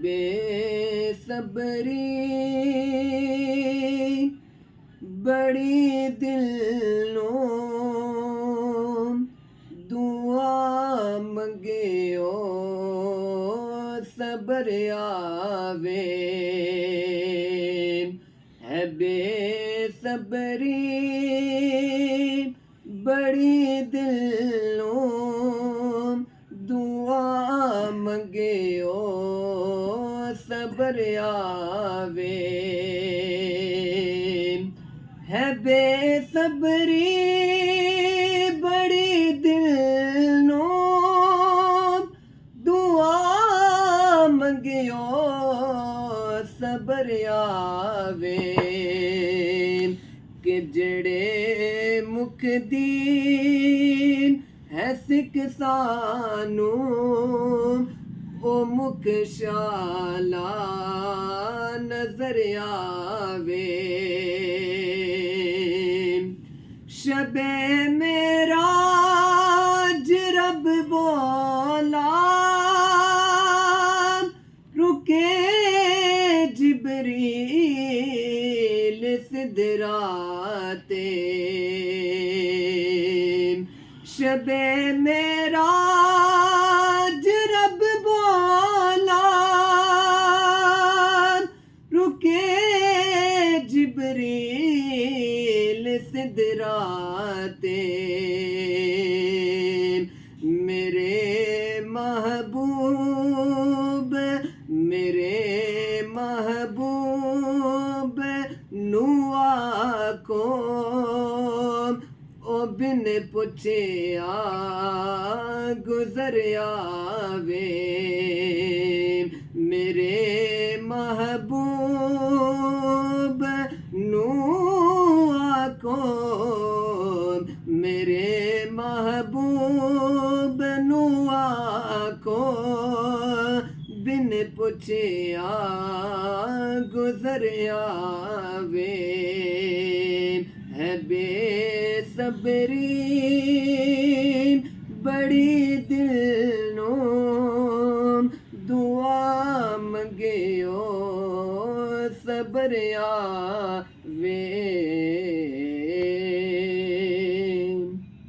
बेसब्री बड़ी दिल नो दुआ मंगियो सबर आवे है बेसब्री बड़ी दिल नो दुआ मंगियो सबर आवे है बेसब्री बड़ी दिल नो दुआ मंगियो सबर आवे कि जड़े मुख दी है सिख सानू ओ मुख शाला नजर आवे शबे मेराज रब बोला रुके जिबरील सिदराते शबे मेराज रब बोला रुके जिबरील सिदराते मेरे महबूब नुआ को ओ बिन पुछे गुजर आवे मेरे महबूब नुआ को मेरे महबूब नुआ को बिन पुछे गुजर आवे है बेसब्री बड़ी दिल नो दुआ मंगियो सबर आ